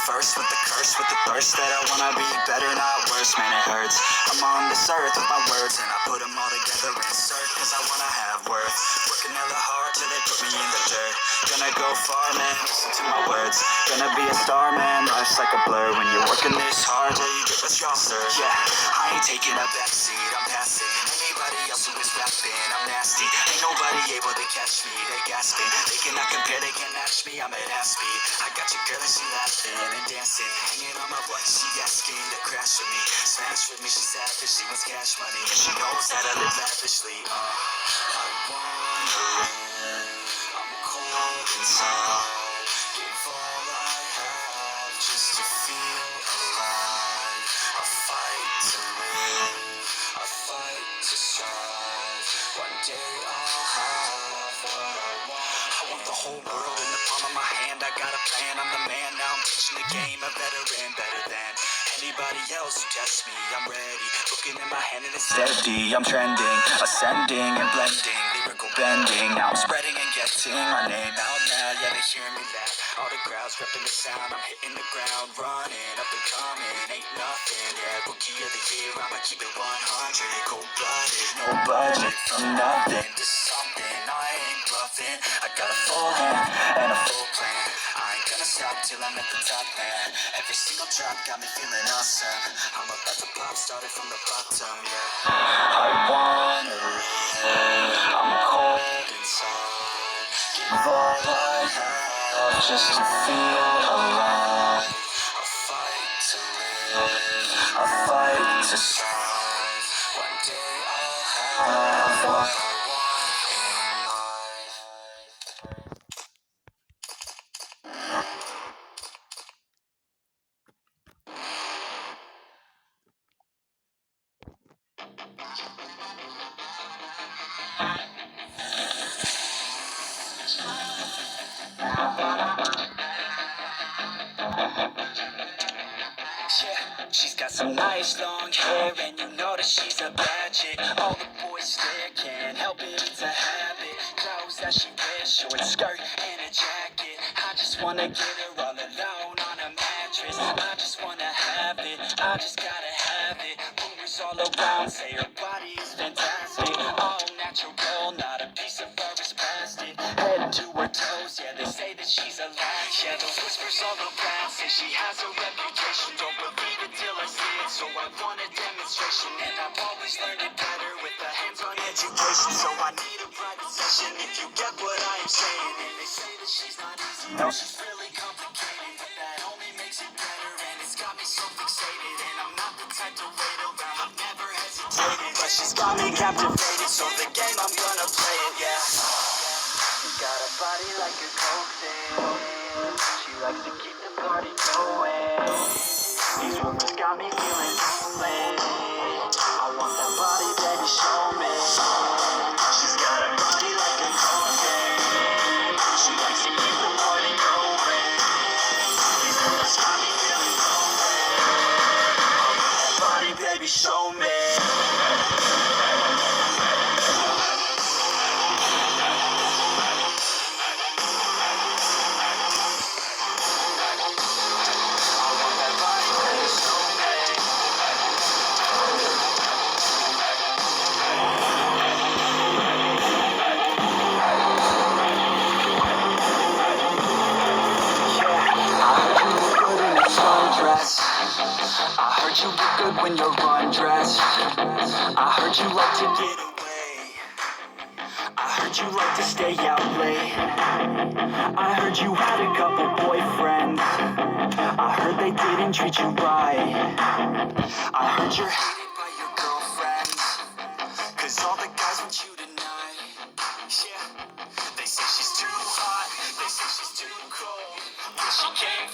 first with the curse, with the thirst that I wanna be better, not worse. Man, it hurts. I'm on this earth with my words, and I put them all together, insert, cause I wanna have worth. Working hella hard till they put me in the dirt. Gonna go far, man, listen to my words. Gonna be a star, man, life's like a blur. When you're working this hard till you get what y'all serve. Yeah, I ain't taking a backseat, I'm passing anybody else who is rapping. I'm nasty, ain't nobody able to catch me. They gasping, they cannot compare, they can't match me. I'm at half speed. I got your girl and she laughing and dancing, hanging on my butt, she asking to crash with me. Smash with me, she savage, she wants cash money, and she knows how to live lavishly. I wanna win, I'm cold inside. Give all I have just to feel alive. I fight to live, I fight to strive. One day I'll have what I want. I want the whole world in the palm of my hand. I got a plan, I'm the man. Now I'm teaching the game, a veteran, better than anybody else who tests me. I'm ready, looking in my hand and it's steady. I'm trending, ascending and blending, lyrical bending. Now I'm spreading and getting my name out now. Yeah, they hear me laugh. All the crowds repping the sound. I'm hitting the ground, running up and coming. Ain't nothing, yeah, rookie of the year. I'ma keep it 100, cold-blooded, no budget. From nothing to something, I ain't bluffing. I got a full hand and a full plan. I ain't gonna stop till I'm at the top, man. Every single drop got me feeling awesome. I'm about to pop, started from the bottom, yeah. I wanna live, I'm cold inside. Give all I have just to feel alive. I fight to live, I fight to strive. One day I'll have what I want in life. Yeah, she's got some nice long hair, and you know that she's a bad chick. All the boys stare, can't help it, it's a habit. Clothes that she wears, short skirt and a jacket. I just wanna get her all alone on a mattress. I just wanna have it, I just gotta have it. Rumors all around say her body is fantastic. All natural, not a piece of fur is plastic. Head to her toes, yeah, they say that she's a latch. Yeah, the whispers all around say she has a reputation. Don't believe it till I see it, so I want a demonstration. And I've always learned it better with a hands-on education. So I need a private session if you get what I am saying. And they say that she's not easy, no, she's really complicated, but that only makes it better. And it's got me so fixated, and I'm not the type to wait around, I've never hesitated. But she's got me captivated, so the game, I'm gonna play it, yeah. Got a body like a coke thing. She likes to keep the party going. These rumors got me feeling lonely. I want that body, baby, show me. She's got a body like a coke thing. She likes to keep the party going. These rumors got me feeling lonely. I want that body, baby, show me. I heard you look good when you're undressed. I heard you like to get away. I heard you like to stay out late. I heard you had a couple boyfriends. I heard they didn't treat you right. I heard you're hated by your girlfriends, cause all the guys want you tonight. Yeah, they say she's too hot, they say she's too cold, but she came